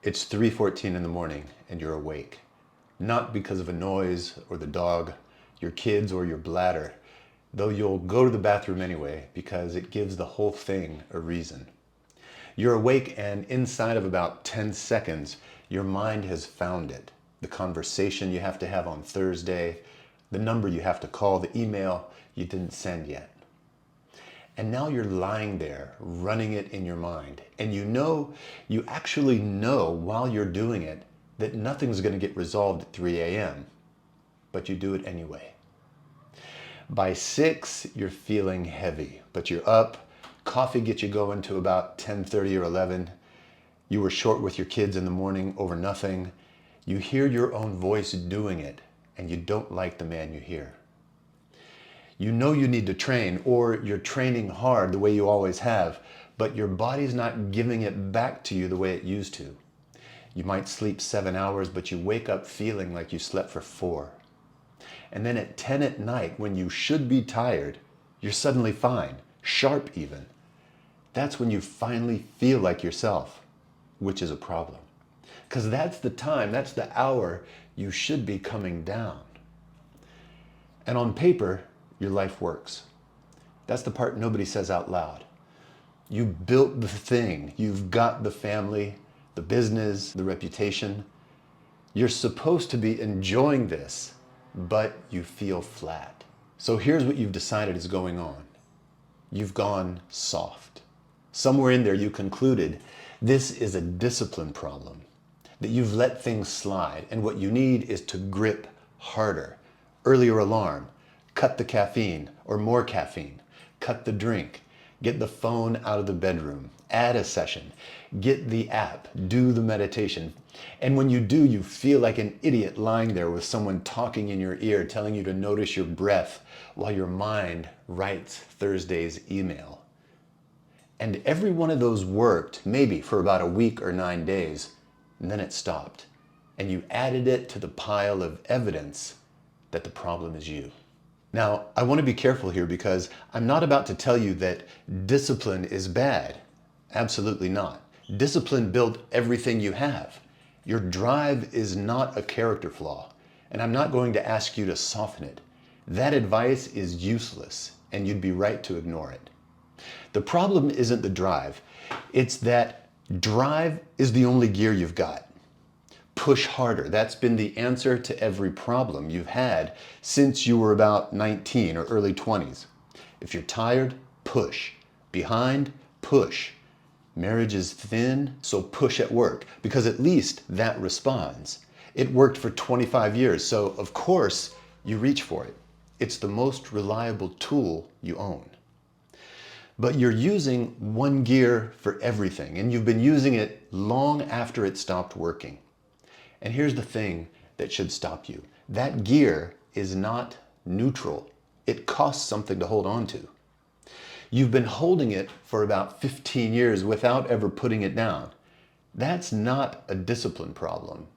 It's 3:14 in the morning and you're awake. Not because of a noise or the dog, your kids or your bladder, though you'll go to the bathroom anyway because it gives the whole thing a reason. You're awake and inside of about 10 seconds, your mind has found it. The conversation you have to have on Thursday, the number you have to call, the email you didn't send yet. And now you're lying there, running it in your mind. And you actually know while you're doing it that nothing's going to get resolved at 3 a.m. But you do it anyway. By 6, you're feeling heavy, but you're up. Coffee gets you going to about 10:30 or 11. You were short with your kids in the morning over nothing. You hear your own voice doing it, and you don't like the man you hear. You know you need to train, or you're training hard the way you always have, but your body's not giving it back to you the way it used to. You might sleep 7 hours, but you wake up feeling like you slept for 4. And then at 10 at night, when you should be tired, you're suddenly fine, sharp even. That's when you finally feel like yourself, which is a problem. Because that's the time, that's the hour you should be coming down. And on paper, your life works. That's the part nobody says out loud. You built the thing. You've got the family, the business, the reputation. You're supposed to be enjoying this, but you feel flat. So here's what you've decided is going on. You've gone soft. Somewhere in there you concluded this is a discipline problem, that you've let things slide, and what you need is to grip harder. Earlier alarm, cut the caffeine or more caffeine, cut the drink, get the phone out of the bedroom, add a session, get the app, do the meditation. And when you do, you feel like an idiot lying there with someone talking in your ear, telling you to notice your breath while your mind writes Thursday's email. And every one of those worked maybe for about a week or 9 days, and then it stopped. And you added it to the pile of evidence that the problem is you. Now, I want to be careful here because I'm not about to tell you that discipline is bad. Absolutely not. Discipline built everything you have. Your drive is not a character flaw, and I'm not going to ask you to soften it. That advice is useless, and you'd be right to ignore it. The problem isn't the drive. It's that drive is the only gear you've got. Push harder. That's been the answer to every problem you've had since you were about 19 or early 20s. If you're tired, push. Behind, push. Marriage is thin, so push at work, because at least that responds. It worked for 25 years, so of course you reach for it. It's the most reliable tool you own. But you're using one gear for everything, and you've been using it long after it stopped working. And here's the thing that should stop you. That gear is not neutral. It costs something to hold on to. You've been holding it for about 15 years without ever putting it down. That's not a discipline problem.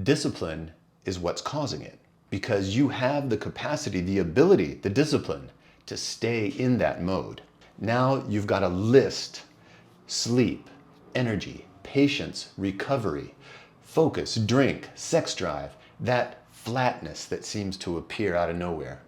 Discipline is what's causing it, because you have the capacity, the ability, the discipline to stay in that mode. Now you've got a list: sleep, energy, patience, recovery, focus, drink, sex drive, that flatness that seems to appear out of nowhere.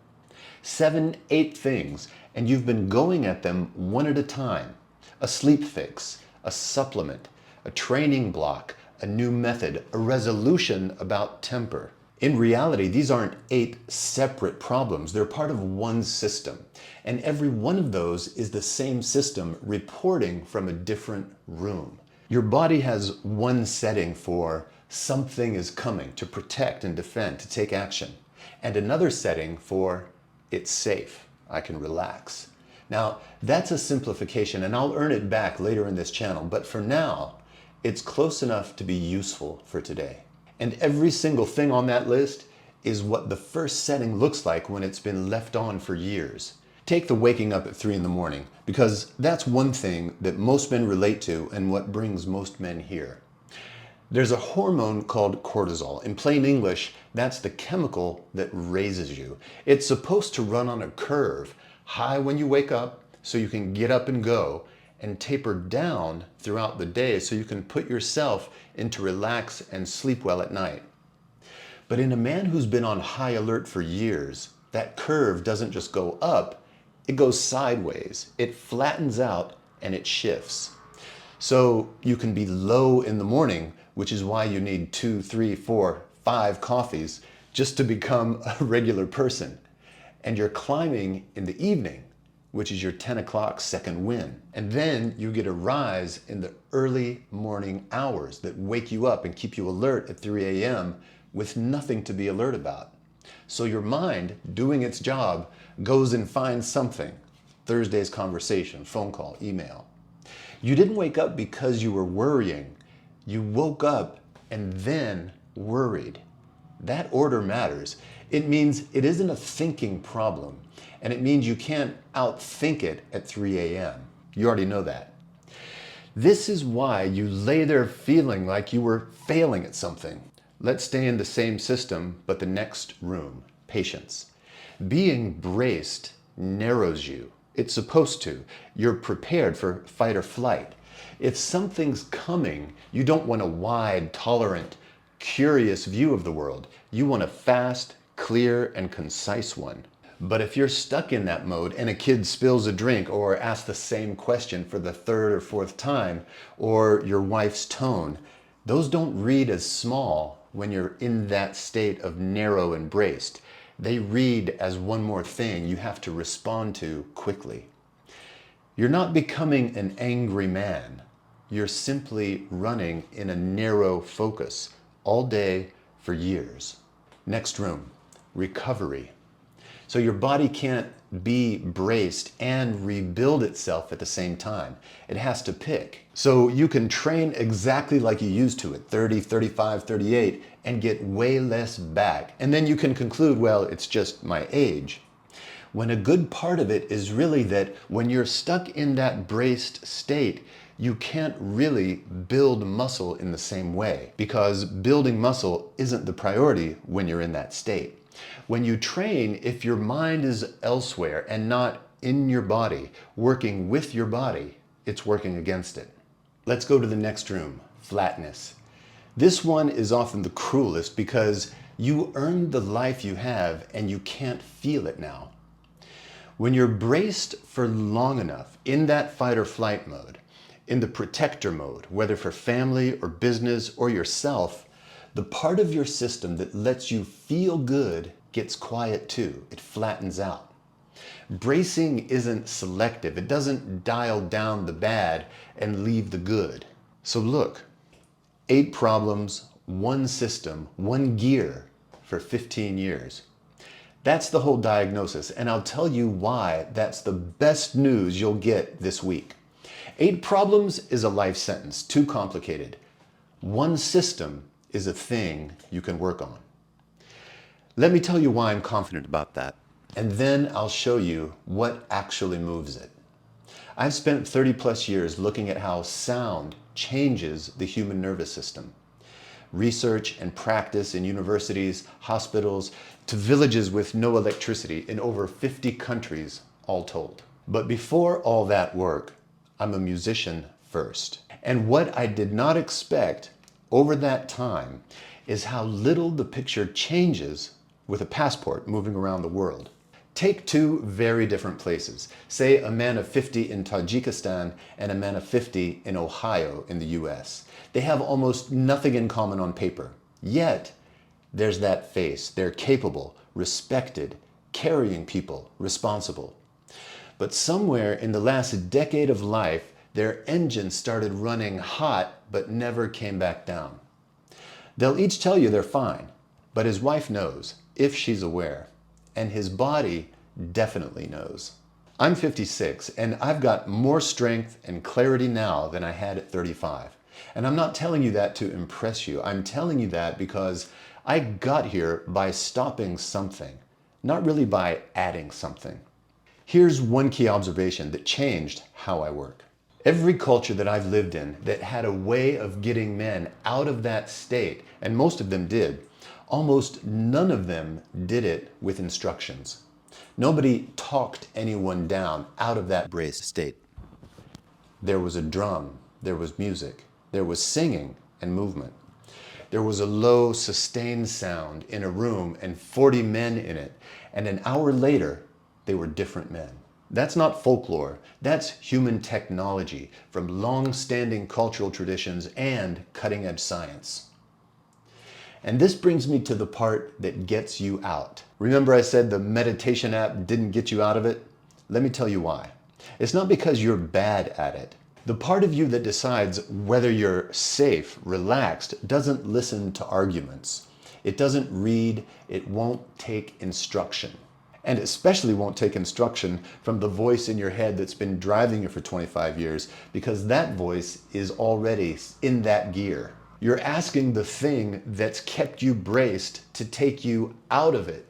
7, 8 things, and you've been going at them one at a time. A sleep fix, a supplement, a training block, a new method, a resolution about temper. In reality, these aren't 8 separate problems. They're part of one system. And every one of those is the same system reporting from a different room. Your body has one setting for something is coming, to protect and defend, to take action, and another setting for it's safe, I can relax. Now, that's a simplification, and I'll earn it back later in this channel, but for now, it's close enough to be useful for today. And every single thing on that list is what the first setting looks like when it's been left on for years. Take the waking up at 3 in the morning, because that's one thing that most men relate to and what brings most men here. There's a hormone called cortisol. In plain English, that's the chemical that raises you. It's supposed to run on a curve, high when you wake up so you can get up and go, and taper down throughout the day so you can put yourself into relax and sleep well at night. But in a man who's been on high alert for years, that curve doesn't just go up, it goes sideways. It flattens out and it shifts. So you can be low in the morning, which is why you need 2, 3, 4, 5 coffees just to become a regular person. And you're climbing in the evening, which is your 10 o'clock second wind. And then you get a rise in the early morning hours that wake you up and keep you alert at 3 a.m. with nothing to be alert about. So your mind, doing its job, goes and finds something. Thursday's conversation, phone call, email. You didn't wake up because you were worrying. You woke up and then worried. That order matters. It means it isn't a thinking problem, and it means you can't outthink it at 3 a.m. You already know that. This is why you lay there feeling like you were failing at something. Let's stay in the same system, but the next room, patience. Being braced narrows you. It's supposed to. You're prepared for fight or flight. If something's coming, you don't want a wide, tolerant, curious view of the world. You want a fast, clear, and concise one. But if you're stuck in that mode and a kid spills a drink or asks the same question for the third or fourth time, or your wife's tone, those don't read as small when you're in that state of narrow and braced. They read as one more thing you have to respond to quickly. You're not becoming an angry man. You're simply running in a narrow focus all day for years. Next room, recovery. So your body can't be braced and rebuild itself at the same time. It has to pick. So you can train exactly like you used to at 30, 35, 38 and get way less back. And then you can conclude, well, it's just my age. When a good part of it is really that when you're stuck in that braced state, you can't really build muscle in the same way, because building muscle isn't the priority when you're in that state. When you train, if your mind is elsewhere and not in your body, working with your body, it's working against it. Let's go to the next room, flatness. This one is often the cruelest because you earned the life you have and you can't feel it now. When you're braced for long enough in that fight or flight mode, in the protector mode, whether for family or business or yourself, the part of your system that lets you feel good gets quiet too. It flattens out. Bracing isn't selective. It doesn't dial down the bad and leave the good. So look, 8 problems, 1 system, 1 gear for 15 years. That's the whole diagnosis, and I'll tell you why that's the best news you'll get this week. 8 problems is a life sentence, too complicated. 1 system is a thing you can work on. Let me tell you why I'm confident about that, and then I'll show you what actually moves it. I've spent 30 plus years looking at how sound changes the human nervous system. Research and practice in universities, hospitals, to villages with no electricity in over 50 countries, all told. But before all that work, I'm a musician first. And what I did not expect over that time is how little the picture changes with a passport moving around the world. Take 2 very different places. Say a man of 50 in Tajikistan and a man of 50 in Ohio in the US. They have almost nothing in common on paper. Yet, there's that face. They're capable, respected, carrying people, responsible. But somewhere in the last decade of life, their engines started running hot but never came back down. They'll each tell you they're fine, but his wife knows, if she's aware, and his body definitely knows. I'm 56 and I've got more strength and clarity now than I had at 35. And I'm not telling you that to impress you. I'm telling you that because I got here by stopping something, not really by adding something. Here's one key observation that changed how I work. Every culture that I've lived in that had a way of getting men out of that state, and most of them did, almost none of them did it with instructions. Nobody talked anyone down out of that braced state. There was a drum, there was music, there was singing and movement. There was a low, sustained sound in a room and 40 men in it, and an hour later, they were different men. That's not folklore, that's human technology from long-standing cultural traditions and cutting-edge science. And this brings me to the part that gets you out. Remember I said the meditation app didn't get you out of it? Let me tell you why. It's not because you're bad at it. The part of you that decides whether you're safe, relaxed, doesn't listen to arguments. It doesn't read, it won't take instruction. And especially won't take instruction from the voice in your head that's been driving you for 25 years, because that voice is already in that gear. You're asking the thing that's kept you braced to take you out of it,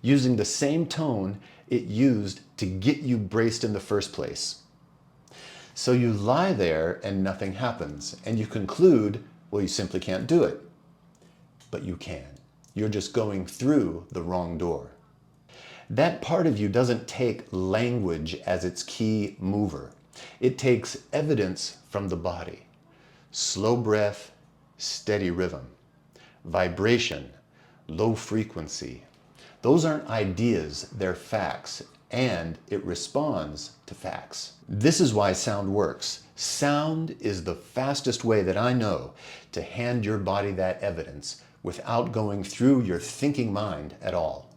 using the same tone it used to get you braced in the first place. So you lie there and nothing happens, and you conclude, well, you simply can't do it. But you can. You're just going through the wrong door. That part of you doesn't take language as its key mover. It takes evidence from the body. Slow breath, steady rhythm. Vibration, low frequency. Those aren't ideas, they're facts, and it responds to facts. This is why sound works. Sound is the fastest way that I know to hand your body that evidence without going through your thinking mind at all.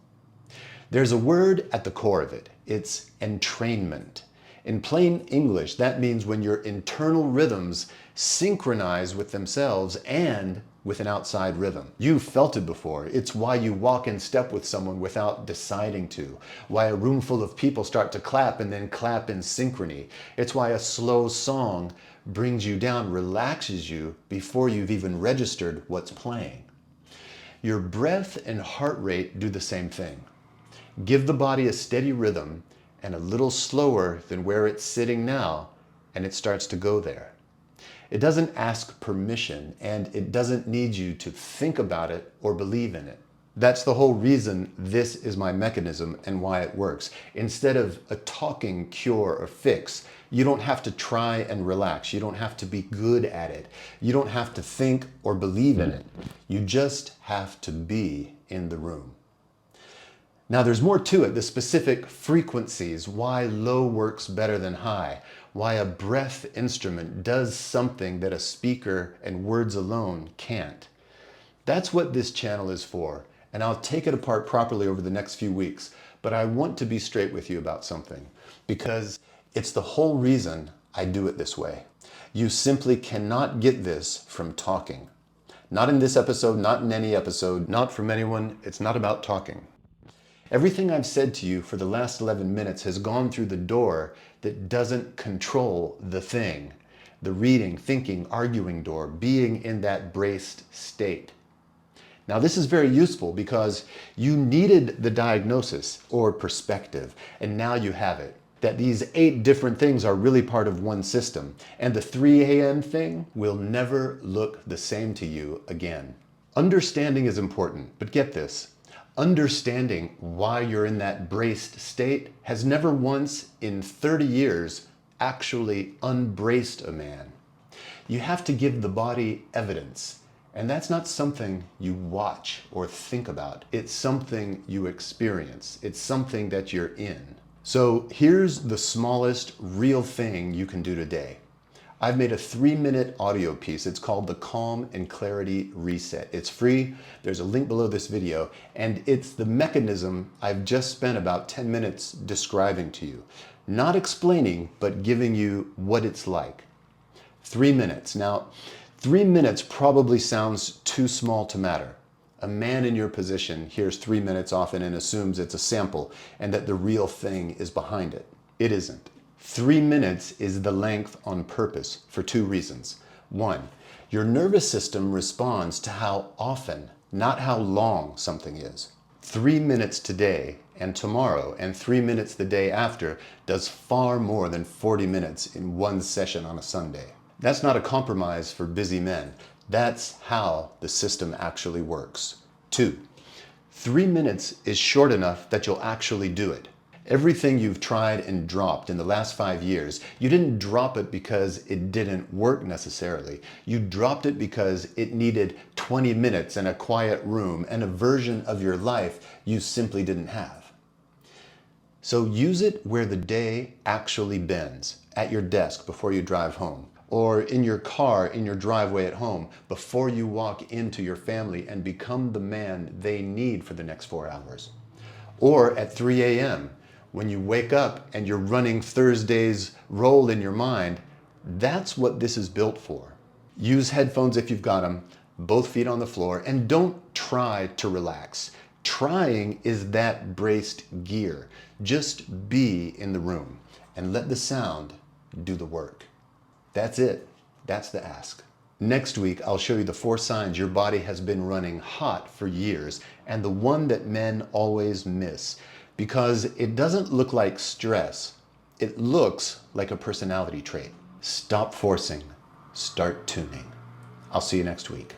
There's a word at the core of it. It's entrainment. In plain English, that means when your internal rhythms synchronize with themselves and with an outside rhythm. You've felt it before. It's why you walk in step with someone without deciding to. Why a room full of people start to clap and then clap in synchrony. It's why a slow song brings you down, relaxes you before you've even registered what's playing. Your breath and heart rate do the same thing. Give the body a steady rhythm and a little slower than where it's sitting now, and it starts to go there. It doesn't ask permission, and it doesn't need you to think about it or believe in it. That's the whole reason this is my mechanism and why it works. Instead of a talking cure or fix, you don't have to try and relax. You don't have to be good at it. You don't have to think or believe in it. You just have to be in the room. Now there's more to it, the specific frequencies, why low works better than high, why a breath instrument does something that a speaker and words alone can't. That's what this channel is for, and I'll take it apart properly over the next few weeks, but I want to be straight with you about something, because it's the whole reason I do it this way. You simply cannot get this from talking. Not in this episode, not in any episode, not from anyone. It's not about talking. Everything I've said to you for the last 11 minutes has gone through the door that doesn't control the thing. The reading, thinking, arguing door, being in that braced state. Now this is very useful because you needed the diagnosis or perspective, and now you have it. That these 8 different things are really part of one system, and the 3 a.m. thing will never look the same to you again. Understanding is important, but get this. Understanding why you're in that braced state has never once in 30 years actually unbraced a man. You have to give the body evidence, and that's not something you watch or think about. It's something you experience. It's something that you're in. So here's the smallest real thing you can do today. I've made a 3-minute audio piece. It's called the Calm and Clarity Reset. It's free. There's a link below this video, and it's the mechanism I've just spent about 10 minutes describing to you. Not explaining, but giving you what it's like. 3 minutes. Now, 3 minutes probably sounds too small to matter. A man in your position hears 3 minutes often and assumes it's a sample and that the real thing is behind it. It isn't. 3 minutes is the length on purpose for 2 reasons. 1, your nervous system responds to how often, not how long something is. 3 minutes today and tomorrow and 3 minutes the day after does far more than 40 minutes in one session on a Sunday. That's not a compromise for busy men. That's how the system actually works. 2, 3 minutes is short enough that you'll actually do it. Everything you've tried and dropped in the last 5 years, you didn't drop it because it didn't work necessarily. You dropped it because it needed 20 minutes in a quiet room and a version of your life you simply didn't have. So use it where the day actually bends, at your desk before you drive home, or in your car in your driveway at home before you walk into your family and become the man they need for the next 4 hours. Or at 3 a.m. when you wake up and you're running Thursday's roll in your mind. That's what this is built for. Use headphones if you've got them, both feet on the floor, and don't try to relax. Trying is that braced gear. Just be in the room and let the sound do the work. That's it. That's the ask. Next week, I'll show you the 4 signs your body has been running hot for years, and the one that men always miss, because it doesn't look like stress. It looks like a personality trait. Stop forcing. Start tuning. I'll see you next week.